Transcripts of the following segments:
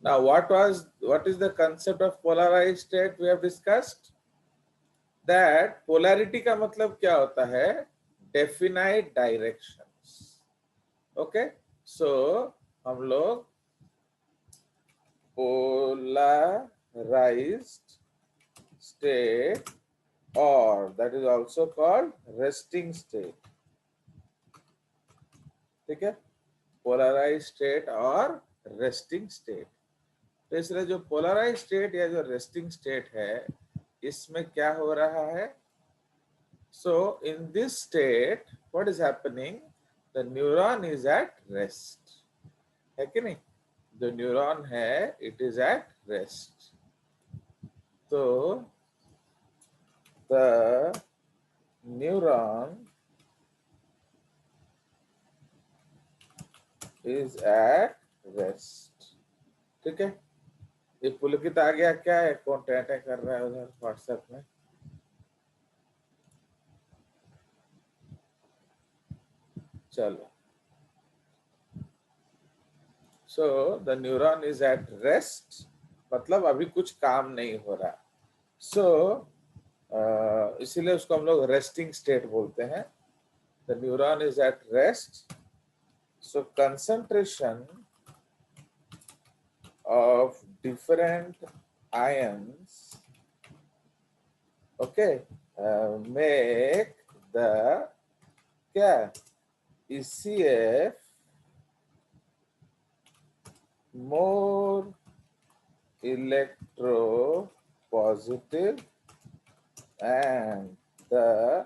Now, what is the concept of polarized state we have discussed? That polarity का मतलब क्या होता है? Definite directions. Okay, so हम लोग polarized state, or that is also called resting state. ठीक है, polarized state और resting state. तो इसलिए जो polarized state या जो resting state है, इसमें क्या हो रहा है? So in this state, what is happening? The neuron is at rest. है कि नहीं? जो न्यूरॉन है, it is at rest. तो the neuron is at rest. ठीक है, ये पुलकित आ गया क्या है? कौन टैटे कर रहा है उधर व्हाट्सएप में? चलो, so the neuron is at rest, मतलब अभी कुछ काम नहीं हो रहा. So इसीलिए उसको हम लोग रेस्टिंग स्टेट बोलते हैं. The neuron is at rest. So concentration of different ions, okay, make the क्या ECF more electropositive and the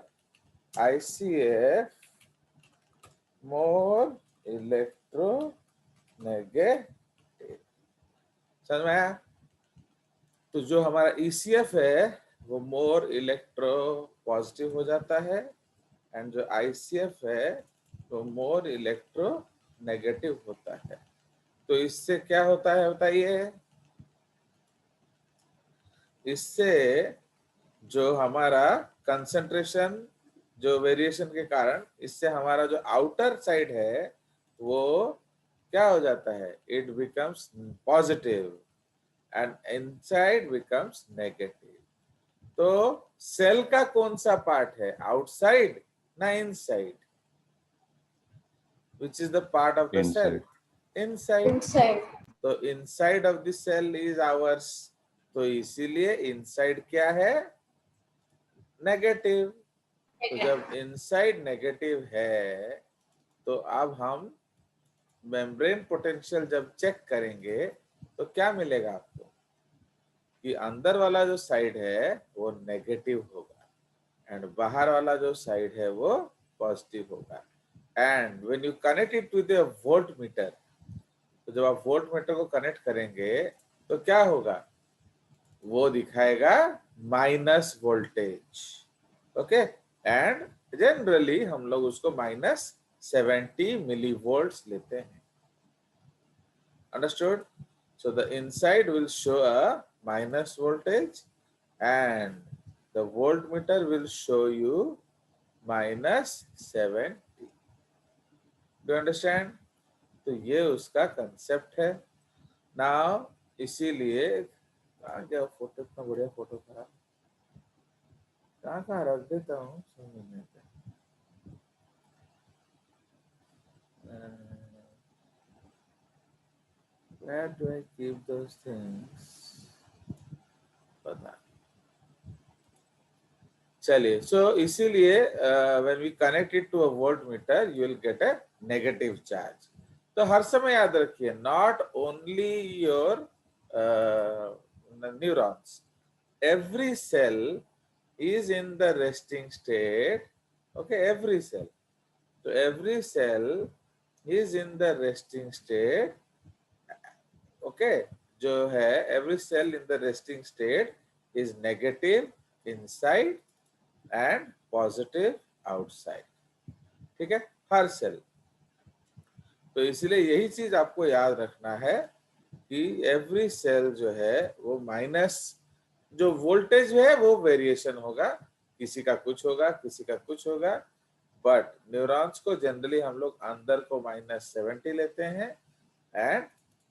ICF more electronegative. समझ में आया? तो जो हमारा ECF है वो मोर इलेक्ट्रो पॉजिटिव हो जाता है, एंड जो ICF है वो मोर इलेक्ट्रो नेगेटिव होता है. तो इससे क्या होता है बताइए? इससे जो हमारा कंसंट्रेशन जो वेरिएशन के कारण इससे हमारा जो आउटर साइड है वो क्या हो जाता है? It becomes positive and inside becomes negative. तो सेल का कौन सा पार्ट है? आउटसाइड ना inside? Which is the part of the cell? Inside. तो inside of the cell is ours. तो इसीलिए इनसाइड क्या है? नेगेटिव. तो जब इनसाइड नेगेटिव है तो अब हम मेम्ब्रेन पोटेंशियल जब चेक करेंगे तो क्या मिलेगा आपको? कि अंदर वाला जो साइड है वो नेगेटिव होगा एंड बाहर वाला जो साइड है वो पॉजिटिव होगा. And when you connect it with a volt meter, तो जब आप वोल्ट मीटर को कनेक्ट करेंगे तो क्या होगा? वो दिखाएगा minus voltage. Okay, and generally हम लोग उसको -70 मिलीवोल्ट्स लेते हैं. Understood? So the inside will show a minus voltage and the voltmeter will show you -70. Do you understand? तो ये उसका कंसेप्ट है. नाउ इसीलिए कहाँ गया फोटो? इतना बढ़िया फोटो था, कहाँ रख देता हूँ समझ नहीं आता. Where do I keep those things? पता. चलिए, so इसीलिए when we connect it to a voltmeter, you will get a negative charge. तो हर समय याद रखिए, not only your neurons, every cell is in the resting state. Okay, every cell. So every cell is in the resting state. Okay, जो है every cell in the resting state is negative inside and positive outside. ठीक है, हर cell. तो इसलिए यही चीज आपको याद रखना है कि एवरी सेल जो है वो माइनस, जो वोल्टेज है वो वेरिएशन होगा, किसी का कुछ होगा, किसी का कुछ होगा, बट न्यूरॉन्स को जनरली हम लोग अंदर को -70 लेते हैं एंड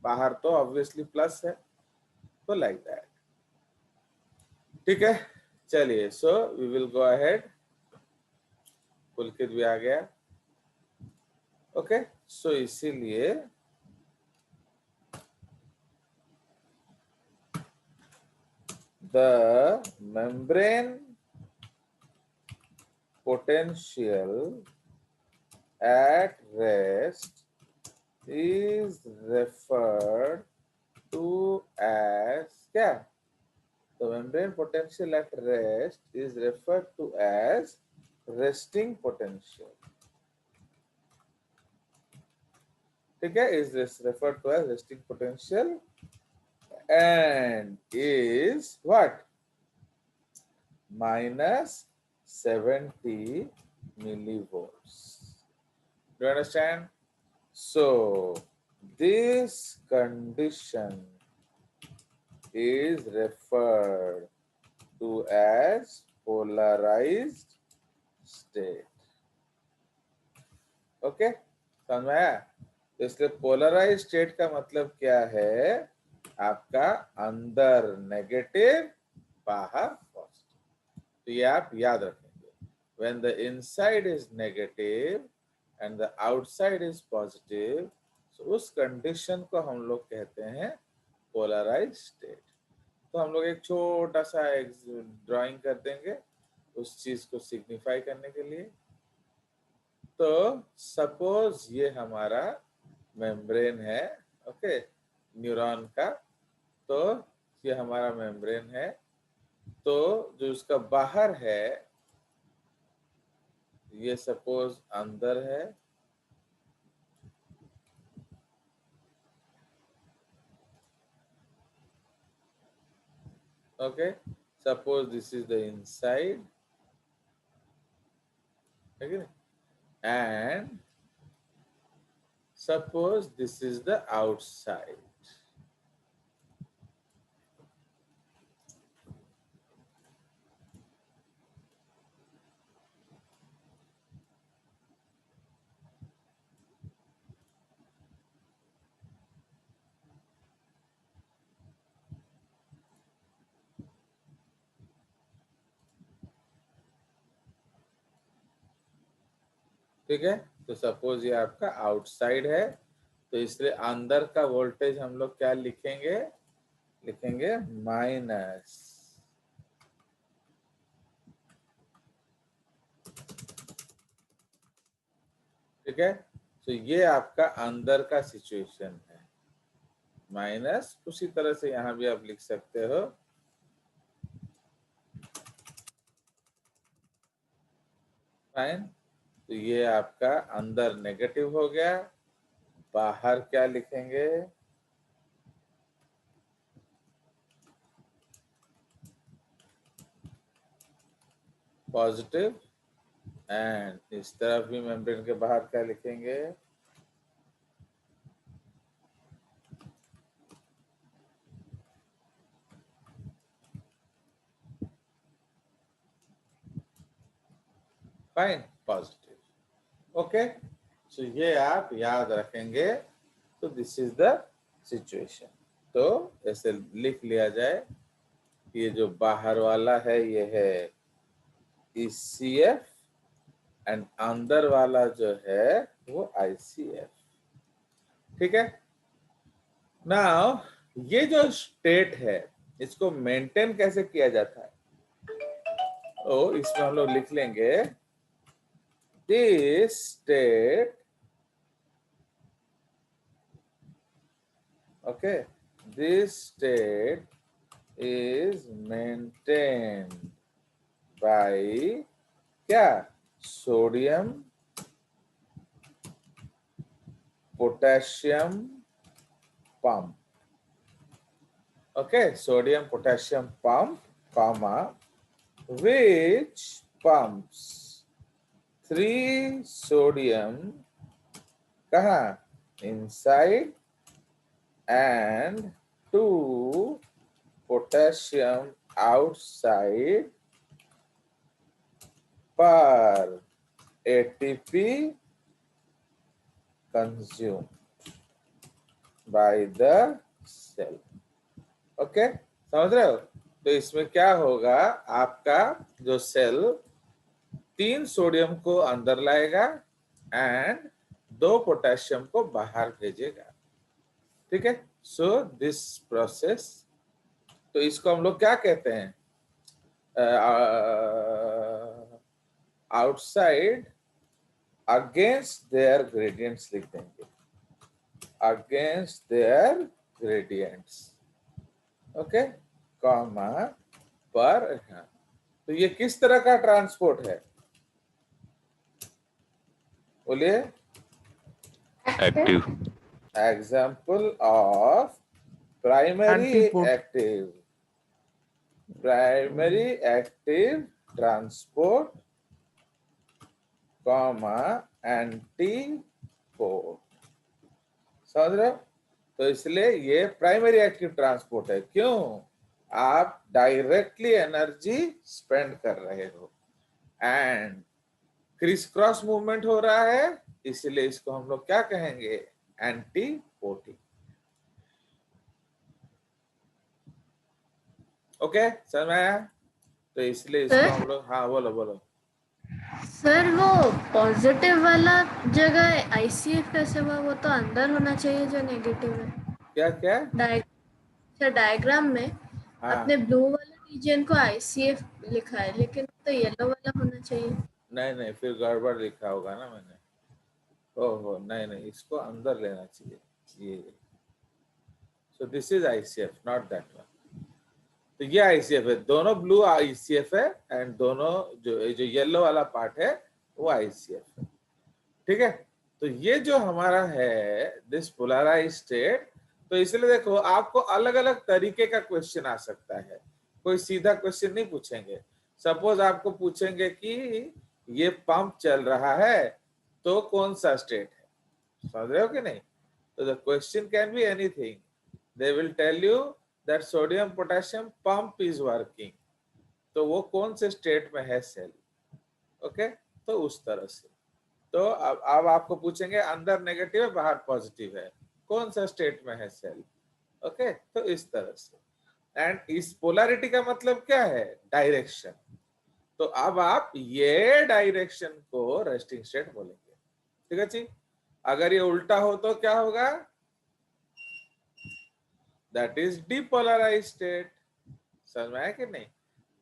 बाहर तो ऑब्वियसली प्लस है, तो लाइक दैट। ठीक है, चलिए, so we will go ahead. Pulkit भी आ गया। ओके, सो इसीलिए the membrane potential at rest is referred to as क्या? The membrane potential at rest is referred to as resting potential. ठीक है, is referred to as resting potential and is what? Minus 70 millivolts. Do you understand? So this condition is referred to as polarized state. Okay? समझ में आया? तो इसलिए polarise state का मतलब क्या है? आपका अंदर नेगेटिव, बाहर पॉजिटिव। तो ये आप याद रखेंगे। When the inside is negative and the outside is positive, so उस कंडीशन को हम लोग कहते हैं पोलराइज स्टेट। तो हम लोग एक छोटा सा एक ड्राइंग कर देंगे उस चीज को सिग्निफाई करने के लिए। तो सपोज ये हमारा मेम्ब्रेन है, ओके, न्यूरॉन का। तो ये हमारा मेम्ब्रेन है, तो जो उसका बाहर है ये सपोज अंदर है, okay. Suppose this is the inside, and suppose this is the outside. ठीक है, तो सपोज ये आपका आउटसाइड है, तो इसलिए अंदर का वोल्टेज हम लोग क्या लिखेंगे? लिखेंगे माइनस। ठीक है, तो ये आपका अंदर का सिचुएशन है, माइनस। उसी तरह से यहां भी आप लिख सकते हो, फाइन। तो ये आपका अंदर नेगेटिव हो गया, बाहर क्या लिखेंगे? पॉजिटिव। एंड इस तरफ भी मेम्ब्रेन के बाहर क्या लिखेंगे? Fine, positive. ओके, सो ये आप याद रखेंगे। तो दिस इज द सिचुएशन। तो ऐसे लिख लिया जाए, ये जो बाहर वाला है ये है ECF, एंड अंदर वाला जो है वो ICF। ठीक है, नाउ ये जो स्टेट है इसको मेंटेन कैसे किया जाता है? तो इसमें हम लोग लिख लेंगे this state, okay, this state is maintained by क्या? Sodium potassium pump. Okay, sodium potassium pump, comma, which pumps 3 sodium कहाँ? Inside and 2 potassium outside per ATP consumed। By the cell. Okay, समझ रहे हो? तो इसमें क्या होगा, आपका जो सेल 3 सोडियम को अंदर लाएगा एंड 2 पोटेशियम को बाहर भेजेगा। ठीक है, सो दिस प्रोसेस, तो इसको हम लोग क्या कहते हैं, आउटसाइड अगेंस्ट देयर ग्रेडियंट्स लिख देंगे, against their gradients. Okay, comma पर। हाँ, तो ये किस तरह का ट्रांसपोर्ट है, बोलिए? Active. Example of primary Antipode. Active, primary active transport, comma antipode. समझ रहे हो? तो इसलिए ये प्राइमरी एक्टिव ट्रांसपोर्ट है। क्यों? आप डायरेक्टली एनर्जी स्पेंड कर रहे हो एंड क्रिस क्रॉस मूवमेंट हो रहा है, इसलिए इसको हम लोग क्या कहेंगे, एंटीपोडिंग। ओके, समझ में आया? तो इसलिए इसको हम लोग, हाँ बोलो बोलो। सर वो पॉजिटिव वाला जगह आईसीएफ कैसे हुआ? वो तो अंदर होना चाहिए जो नेगेटिव है। क्या क्या? डायग्राम में हाँ, अपने ब्लू वाले रीजन को आईसीएफ लिखा है, लेकिन तो येलो वाला होना चाहिए। नहीं नहीं, फिर गड़बड़ लिखा होगा ना मैंने। ओहो, नहीं नहीं, इसको अंदर लेना चाहिए ये। सो this is ICF, not that one. तो ये आईसीएफ है, दोनों ब्लू आईसीएफ है एंड दोनों जो येलो वाला पार्ट है वो आईसीएफ है। ठीक है, तो ये जो हमारा है दिस पोलराइज स्टेट, तो इसलिए देखो आपको अलग अलग तरीके का क्वेश्चन आ सकता है, कोई सीधा क्वेश्चन नहीं पूछेंगे। सपोज आपको पूछेंगे कि ये पंप चल रहा है तो कौन सा स्टेट है, समझ रहे हो कि नहीं? तो the question can be anything, they will tell you that sodium potassium pump is working, तो वो कौन से स्टेट में है सेल। ओके, तो उस तरह से। तो अब आपको पूछेंगे अंदर नेगेटिव है बाहर पॉजिटिव है, कौन सा स्टेट में है सेल। ओके, तो इस तरह से। एंड इस पोलैरिटी का मतलब क्या है, डायरेक्शन। तो अब आप ये डायरेक्शन को रेस्टिंग स्टेट बोलेंगे। ठीक है जी, अगर ये उल्टा हो तो क्या होगा, दैट इज डिपोलराइज स्टेट। समझ में आया कि नहीं?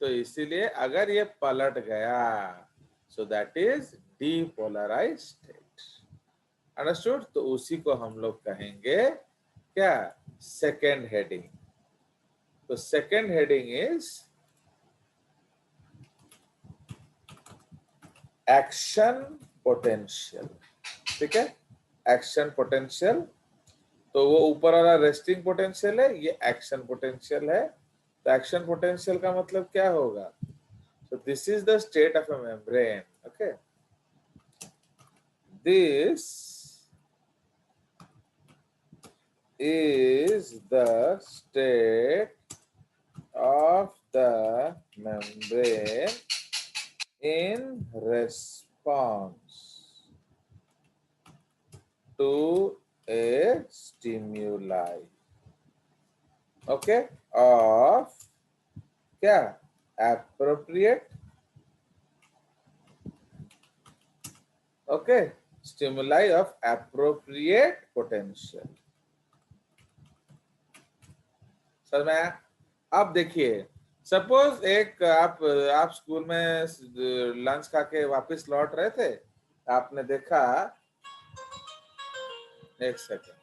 तो इसीलिए अगर ये पलट गया, सो that is depolarise state. Understood? तो उसी को हम लोग कहेंगे क्या, सेकेंड हेडिंग। तो second heading is action potential. ठीक है, एक्शन पोटेंशियल। तो वो ऊपर वाला रेस्टिंग पोटेंशियल है, ये एक्शन पोटेंशियल है। तो एक्शन पोटेंशियल का मतलब क्या होगा, so this is the state of a membrane. Okay, this is the state of the membrane in response to a stimuli, okay, of क्या, appropriate, okay, stimuli of appropriate potential। समझ में आया? अब देखिए, सपोज एक आप स्कूल में lunch खा के वापस लौट रहे थे, आपने देखा, एक सेकंड,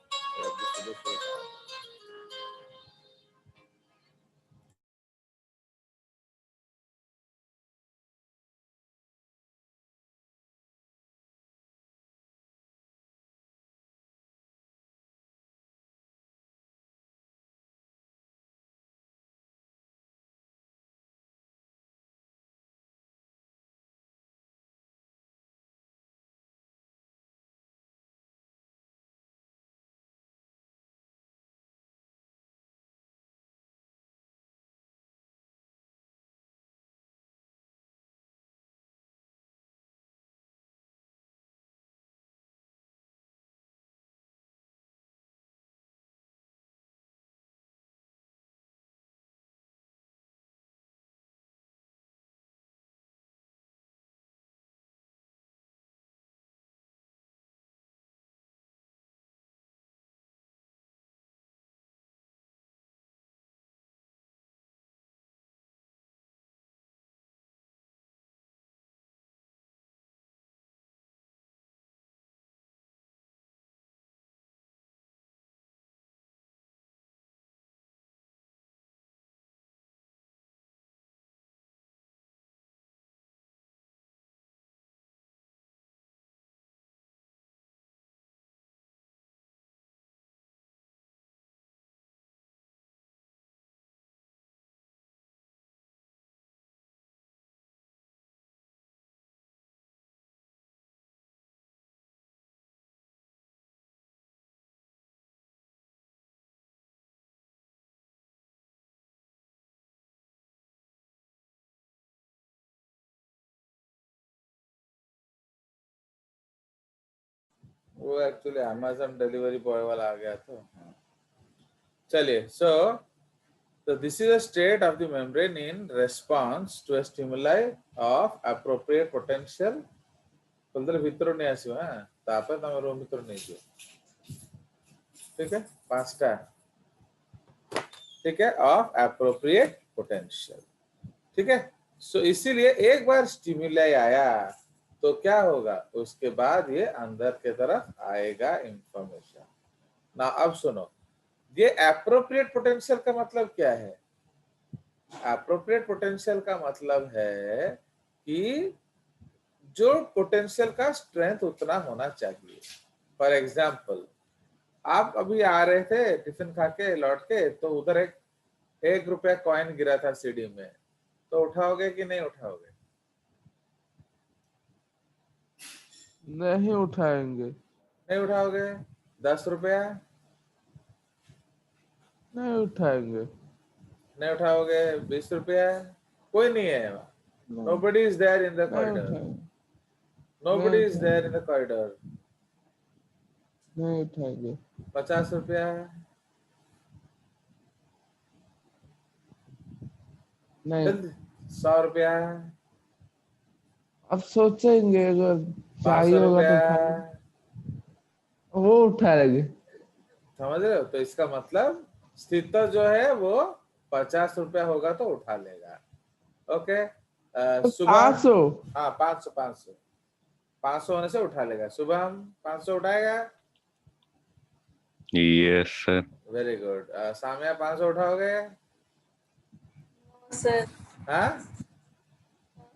वो एक्चुअली अमेज़न डिलीवरी बॉय वाला आ गया तो चलिए सो so this is a state of the membrane in response to a stimuli of appropriate potential बोलते भितर नहीं आसो हां तापर तम रूम भितर नहीं जो ठीक है पांचटा ठीक है ऑफ एप्रोप्रिएट पोटेंशियल ठीक है सो इसीलिए एक बार स्टिमुलाई आया तो क्या होगा उसके बाद ये अंदर के तरफ आएगा इंफॉर्मेशन ना अब सुनो ये एप्रोप्रिएट पोटेंशियल का मतलब क्या है एप्रोप्रिएट पोटेंशियल का मतलब है कि जो पोटेंशियल का स्ट्रेंथ उतना होना चाहिए फॉर एग्जाम्पल आप अभी आ रहे थे टिफिन खा के लौट के तो उधर एक रुपया कॉइन गिरा था सीढ़ी में तो उठाओगे कि नहीं उठाओगे नहीं उठाएंगे नहीं उठाओगे 10 रुपया नहीं उठाएंगे नहीं उठाओगे 20 रुपया कोई नहीं है nobody is there in the corridor nobody is there in the corridor नहीं उठाएंगे 50 रुपया नहीं 100 रुपया अब सोचेंगे अगर चाहिए 500 होगा तो रुपया वो उठा लेंगे समझ रहे हो तो इसका मतलब स्थिति जो है वो 50 रुपया होगा तो उठा लेगा ओके सुबह 500 हाँ 500 होने से उठा लेगा सुबह हम 500 उठाएगा yes sir very good Samiya 500 उठाओगे सर हाँ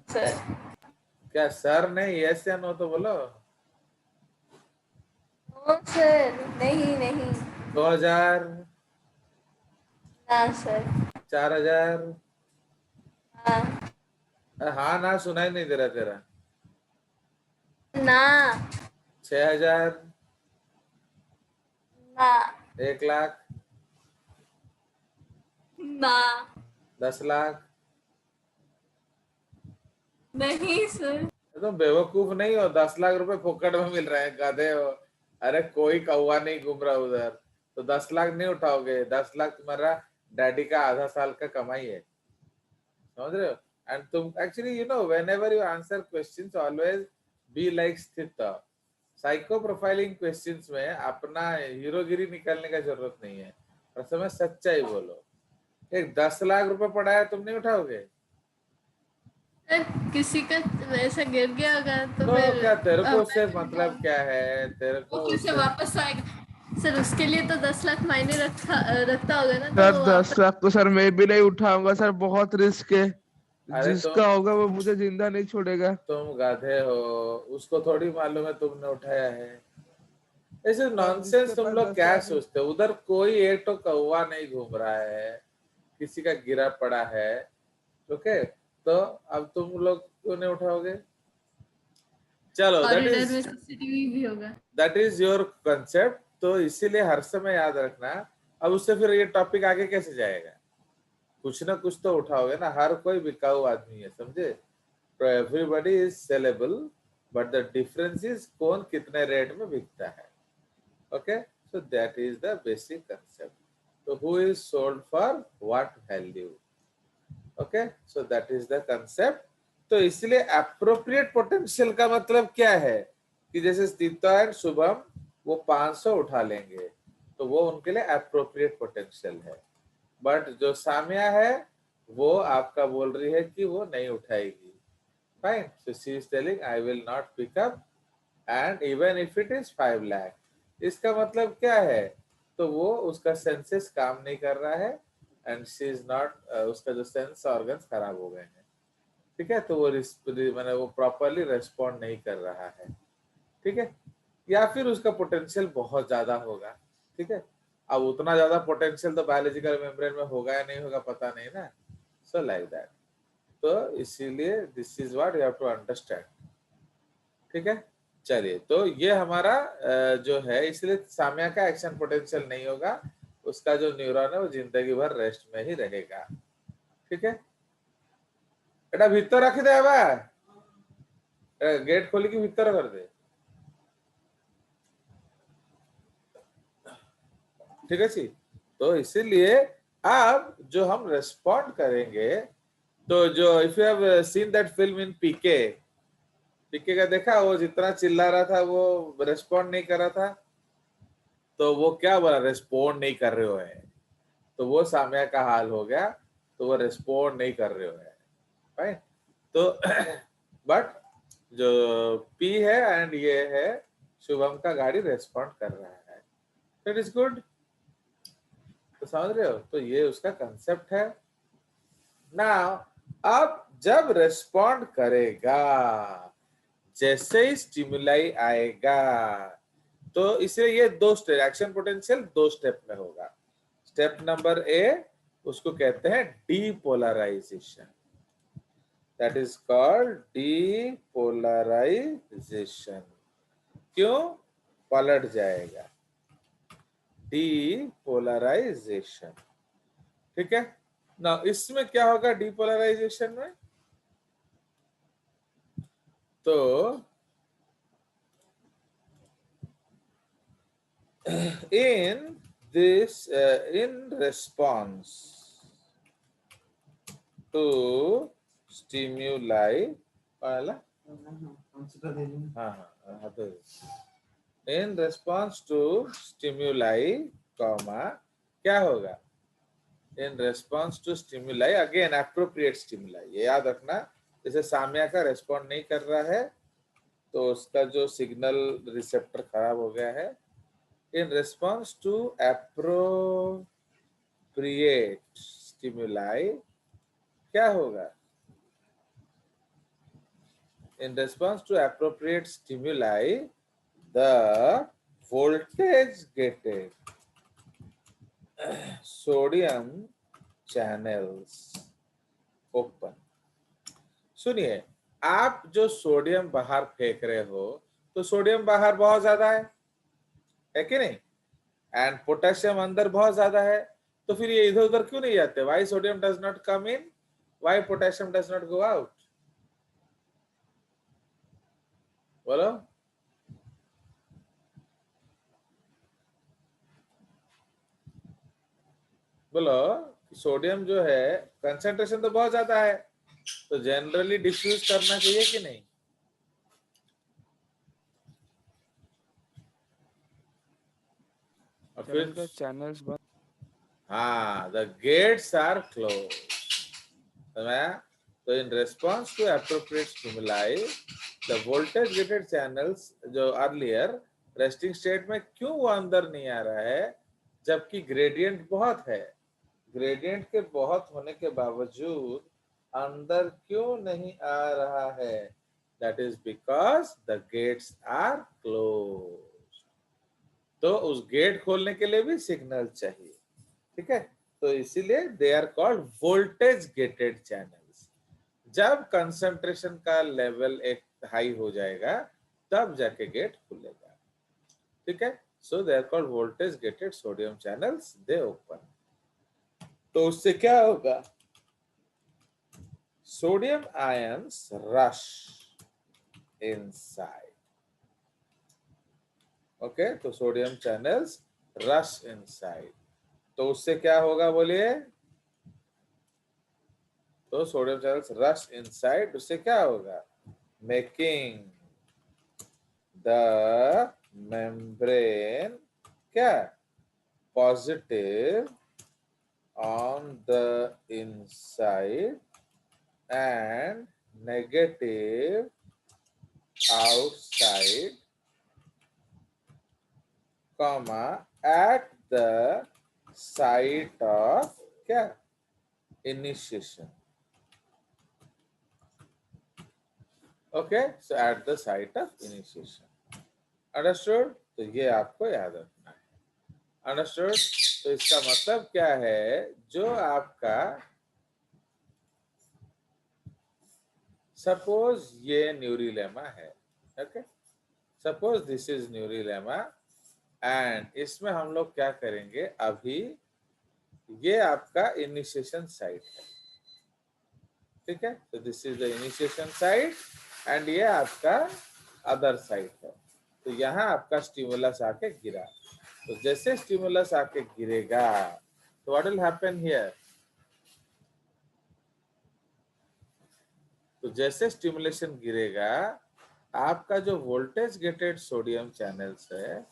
सर क्या सर नहीं यस या नो तो बोलो सर नहीं 2000 ना सर 4000 हाँ हाँ ना सुनाई नहीं दे रहा तेरा ना 6000 ना 1 लाख ना 10 लाख नहीं सर तुम बेवकूफ नहीं हो 10 लाख रुपए फोकट में मिल रहे हैं गधे हो अरे कोई कौवा नहीं घूम रहा उधर तो 10 लाख नहीं उठाओगे 10 लाख तुम्हारा डैडी का आधा साल का कमाई है समझ रहे हो एंड तुम actually you know whenever you answer questions always be like स्थित साइको प्रोफाइलिंग क्वेश्चंस में अपना हीरोगिरी निकालने का जरूरत नहीं है असल में सच्चाई बोलो एक 10 लाख रुपए पड़ा है तुम नहीं उठाओगे किसी का वैसा गिर गया होगा तो फिर क्या तेरे को उससे मतलब क्या है तेरे को वो फिर से वापस आएगा सर उसके लिए तो 10 लाख मायने रखता होगा ना सर तो 10 लाख तो सर मैं भी नहीं उठाऊंगा सर बहुत रिस्क है अरे जिसका होगा वो मुझे जिंदा नहीं छोड़ेगा तुम गधे हो उसको थोड़ी मालूम है तुमने उठाया है ऐसे नॉनसेंस तुम लोग क्या सोचते हो उधर कोई एक तो कौवा नहीं घूम रहा है किसी का गिरा पड़ा है ओके तो अब तुम लोग क्यों नहीं उठाओगे चलो दैट इज योर कंसेप्ट तो इसीलिए हर समय याद रखना अब उससे फिर ये टॉपिक आगे कैसे जाएगा कुछ ना कुछ तो उठाओगे ना हर कोई बिकाऊ आदमी है समझे everybody is saleable but the difference is कौन कितने रेट में बिकता है okay so that is the basic concept तो who is sold for what value okay so that is the concept तो इसलिए एप्रोप्रिएट पोटेंशियल का मतलब क्या है कि जैसे स्थिता एंड शुभम वो 500 उठा लेंगे तो वो उनके लिए एप्रोप्रिएट पोटेंशियल है बट जो सामिया है वो आपका बोल रही है कि वो नहीं उठाएगी fine so she is telling I will not pick up and even if it is 5 lakh इसका मतलब क्या है तो वो उसका सेंसेस काम नहीं कर रहा है एंड शी इज नॉट उसका जो सेंस ऑर्गन्स खराब हो गए हैं ठीक है तो वो मैंने वो प्रॉपरली रेस्पॉन्ड नहीं कर रहा है ठीक है या फिर उसका पोटेंशियल बहुत ज्यादा होगा ठीक है अब उतना ज्यादा पोटेंशियल तो बायोलॉजिकल मेम्ब्रेन में होगा या नहीं होगा पता नहीं ना सो लाइक दैट तो इसीलिए this is what you have to understand ठीक है चलिए तो ये हमारा जो है इसलिए सामिया का एक्शन पोटेंशियल नहीं होगा उसका जो न्यूरॉन है वो जिंदगी भर रेस्ट में ही रहेगा ठीक है एटा भीतर रखी दे गेट खोली की भीतर कर दे ठीक है जी। तो इसीलिए अब जो हम रेस्पॉन्ड करेंगे, तो जो if you have seen that film in PK, PK का देखा, वो जितना चिल्ला रहा था वो रेस्पॉन्ड नहीं कर रहा था, तो वो क्या बोला, रेस्पॉन्ड नहीं कर रहे हो है, तो वो साम्या का हाल हो गया, तो वो रेस्पॉन्ड नहीं कर रहे हो है, राइट। तो बट जो पी है एंड ये है शुभम का गाड़ी रेस्पॉन्ड कर रहा है, दैट इज गुड। तो समझ रहे हो, तो ये उसका कंसेप्ट है ना। अब जब रेस्पॉन्ड करेगा, जैसे ही स्टिमुलाई आएगा, तो इसलिए ये दो स्टेप, एक्शन पोटेंशियल दो स्टेप में होगा। स्टेप नंबर ए, उसको कहते हैं depolarisation, that is called depolarisation. क्यों? पलट जाएगा, डीपोलराइजेशन, ठीक है ना। इसमें क्या होगा डीपोलराइजेशन में, तो in this in response to stimuli, हाँ हाँ तो in response to stimuli, comma क्या होगा, in response to stimuli, again appropriate stimuli, ये याद रखना। जैसे साम्या का रेस्पॉन्ड नहीं कर रहा है, तो उसका जो सिग्नल रिसेप्टर खराब हो गया है। In response to appropriate stimuli, क्या होगा, in response to appropriate stimuli, the voltage gated sodium channels open। सुनिए, आप जो सोडियम बाहर फेंक रहे हो, तो सोडियम बाहर बहुत ज्यादा है कि नहीं, एंड पोटेशियम अंदर बहुत ज्यादा है, तो फिर ये इधर उधर क्यों नहीं जाते? Why sodium does not come in, why potassium does not go out, बोलो। बोलो, सोडियम जो है कंसेंट्रेशन तो बहुत ज्यादा है, तो जनरली डिफ्यूज करना चाहिए कि नहीं? और फिर चैनल्स बंद, हाँ, द गेट्स आर क्लोज, तो in response to appropriate stimuli, the voltage gated channels जो अर्लियर रेस्टिंग स्टेट में, क्यों वो अंदर नहीं आ रहा है, जबकि ग्रेडियंट बहुत है, ग्रेडियंट के बहुत होने के बावजूद अंदर क्यों नहीं आ रहा है? That is because the gates are close. तो उस गेट खोलने के लिए भी सिग्नल चाहिए, ठीक है। तो इसीलिए they are called voltage gated channels. जब कंसंट्रेशन का लेवल एक हाई हो जाएगा, तब जाके गेट खुलेगा, ठीक है। So they are called voltage gated sodium channels, they open. तो उससे क्या होगा, sodium ions rush inside, okay. तो सोडियम चैनल्स रश इनसाइड, तो उससे क्या होगा बोलिए, तो सोडियम चैनल्स रश इनसाइड, उससे क्या होगा, मेकिंग द मेम्ब्रेन क्या, positive on the inside and negative outside, comma at the site of क्या, initiation, okay, so at the site of initiation, understood। तो ये आपको याद रखना है, अंडरस्टूड। तो इसका मतलब क्या है, जो आपका सपोज ये न्यूरिलेमा है, okay, suppose this is neurilemma, and इसमें हम लोग क्या करेंगे, अभी ये आपका इनिशिएशन साइट है, ठीक है। तो this is the initiation site and ये आपका अदर साइट है। तो यहाँ आपका स्टिमुलस आके गिरा, तो जैसे स्टिमुलस आके गिरेगा तो व्हाट विल हैपन हियर, तो जैसे स्टिमुलेशन गिरेगा आपका जो वोल्टेज गेटेड सोडियम चैनल्स है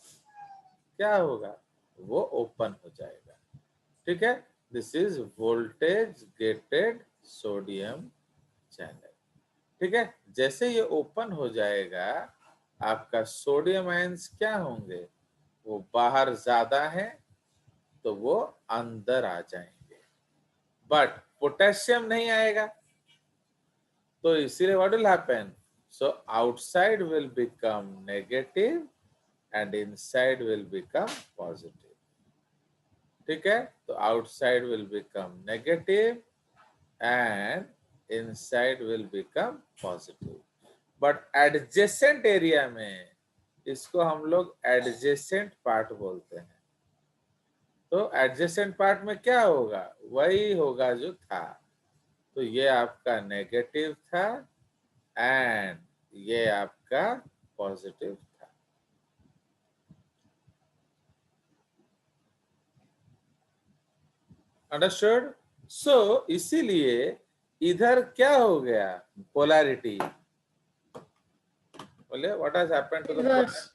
क्या होगा, वो ओपन हो जाएगा। ठीक है, this is voltage gated sodium channel. ठीक है, जैसे ये ओपन हो जाएगा आपका सोडियम आयंस क्या होंगे, वो बाहर ज्यादा है तो वो अंदर आ जाएंगे, बट पोटेशियम नहीं आएगा। तो इसीलिए what will happen, so outside will become negative and inside will become positive. ठीक है, तो outside will become negative and inside will become positive. But adjacent area में इसको हम लोग एडजेसेंट पार्ट बोलते हैं। तो एडजेसेंट पार्ट में क्या होगा, वही होगा जो था। तो ये आपका नेगेटिव था एंड ये आपका पॉजिटिव था। अंडरस्टूड। सो इसीलिए इधर क्या हो गया, पोलैरिटी, बोले what has happened to the, Reverse.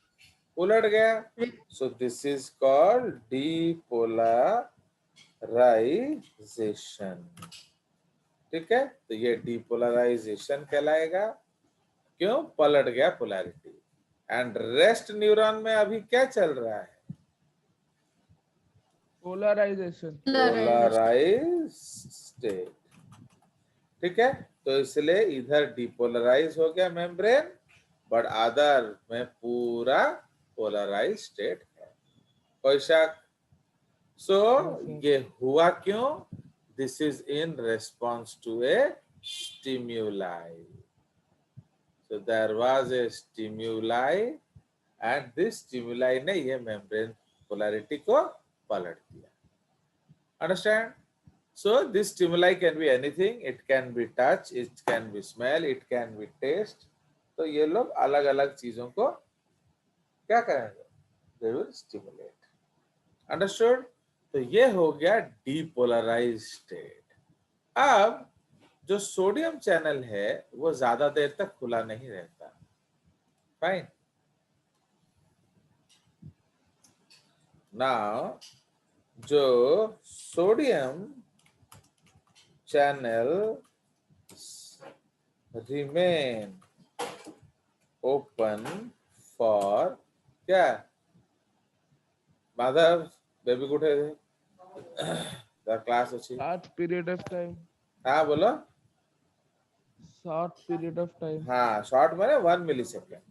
उलट गया। So this is called depolarisation. ठीक है, तो ये डीपोलराइजेशन कहलाएगा। क्यों, पलट गया पोलैरिटी। एंड रेस्ट न्यूरॉन में अभी क्या चल रहा है, पोलराइजेशन। Polarise state. ठीक है, तो इसलिए इधर डिपोलराइज हो गया मेम्ब्रेन, बट अदर में पूरा पोलराइज स्टेट है। कोई शक? सो ये हुआ क्यों, this is in response to a stimuli. So there was a stimuli and this stimuli ने ये membrane polarity को पलट दिया। Understand? So this stimuli can be anything. It can be touch, it can be smell, it can be taste. तो ये लोग अलग अलग चीजों को क्या करेंगे, they will stimulate. Understood? तो ये हो गया depolarized state। अब जो सोडियम चैनल है वो ज्यादा देर तक खुला नहीं रहता। फाइन। नाउ जो sodium channel remain open for क्या, माधव बेबी कुठे क्लास अच्छी, शॉर्ट पीरियड ऑफ टाइम। हाँ बोलो, शॉर्ट पीरियड ऑफ टाइम। हाँ शॉर्ट माने 1 मिलीसेकेंड।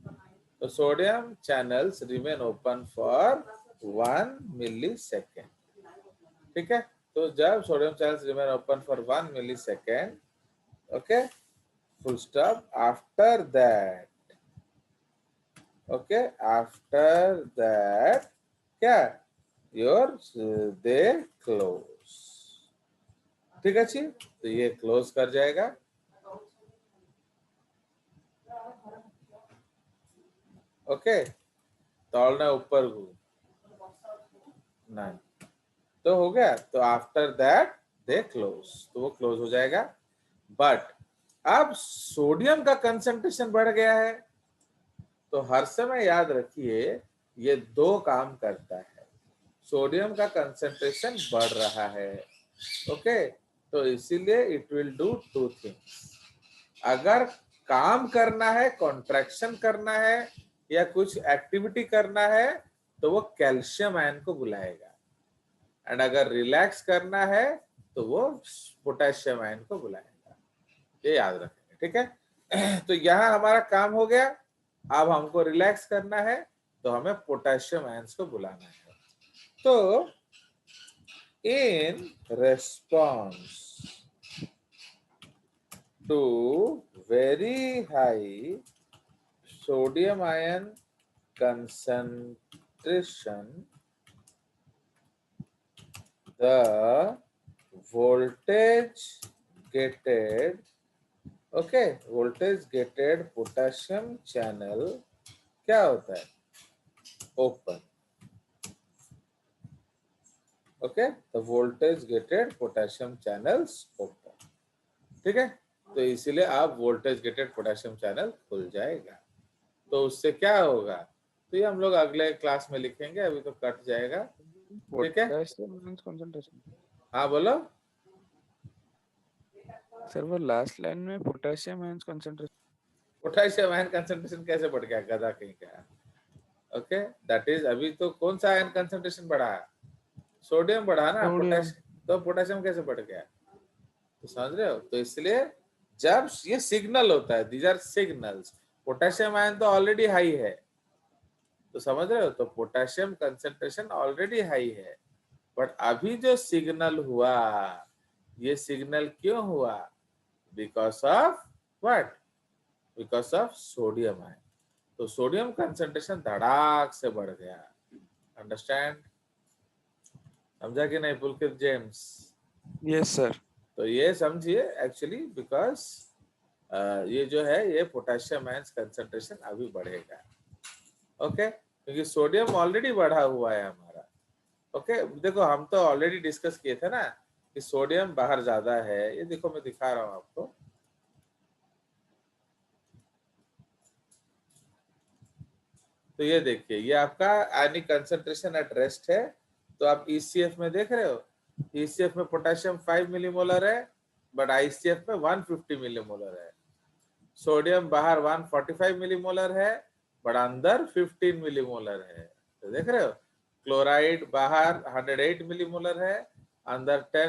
तो sodium channels remain open for 1 millisecond. ठीक है, तो जब sodium channels remain open for 1 millisecond, okay, full stop, after that, okay, after that क्या, your they close। ठीक है जी, तो ये क्लोज कर जाएगा। ओके, तौलना ऊपर नहीं, तो हो गया। तो आफ्टर दैट दे क्लोज, तो वो क्लोज हो जाएगा। बट अब सोडियम का कंसंट्रेशन बढ़ गया है, तो हर समय याद रखिए ये दो काम करता है। सोडियम का कंसंट्रेशन बढ़ रहा है, ओके, तो इसीलिए इट विल डू 2 थिंग्स। अगर काम करना है, कॉन्ट्रैक्शन करना है या कुछ एक्टिविटी करना है तो वो कैल्शियम आयन को बुलाएगा, एंड अगर रिलैक्स करना है तो वो पोटेशियम आयन को बुलाएगा। ये याद रखेंगे, ठीक है। तो यहाँ हमारा काम हो गया। अब हमको रिलैक्स करना है तो हमें पोटेशियम आयंस को बुलाना है। तो in response to very high sodium ion concentration, the voltage gated, okay, voltage gated potassium channel क्या होता है, open. Okay, the voltage gated potassium channels open. ठीक है, तो इसीलिए आप वोल्टेज गेटेड पोटेशियम चैनल खुल जाएगा। तो उससे क्या होगा, तो ये हम लोग अगले क्लास में लिखेंगे, अभी तो कट जाएगा। ठीक है, पोटेशियम मींस कंसंट्रेशन। हाँ बोलो। सर वो लास्ट लाइन में potassium means concentration. Potassium ion concentration कैसे बढ़ गया, गधा कहीं का। ओके, दैट इज, अभी तो कौन सा आयन कंसंट्रेशन बढ़ा, सोडियम बढ़ा ना, सोडियम। पोटेशियम, तो पोटेशियम कैसे बढ़ गया, तो समझ रहे हो। तो इसलिए जब ये सिग्नल होता है, these are signals, potassium ion तो ऑलरेडी हाई है, तो समझ रहे हो, तो पोटेशियम कंसंट्रेशन ऑलरेडी हाई है, बट अभी जो सिग्नल हुआ, ये सिग्नल क्यों हुआ, because of what, because of sodium ion. तो सोडियम कंसंट्रेशन धड़ाक से बढ़ गया। अंडरस्टैंड, समझा कि नहीं पुलकित जेम्स? Yes sir. तो ये समझिए एक्चुअली, बिकॉज ये जो है ये पोटेशियम आयंस कंसंट्रेशन अभी बढ़ेगा। ओके, क्योंकि सोडियम ऑलरेडी बढ़ा हुआ है हमारा। ओके, देखो हम तो ऑलरेडी डिस्कस किए थे ना कि सोडियम बाहर ज्यादा है, ये देखो मैं दिखा रहा हूं आपको। तो ये देखिए, ये आपका आयनिक कंसंट्रेशन एट रेस्ट है। तो आप ECF में देख रहे हो, ECF में पोटेशियम 5 मिलीमोलर है, बट ICF में 150 मिलीमोलर है। सोडियम बाहर 145 मिलीमोलर है, बट अंदर 15 मिलीमोलर है। तो देख रहे हो, क्लोराइड बाहर 108 मिलीमोलर है, अंदर 10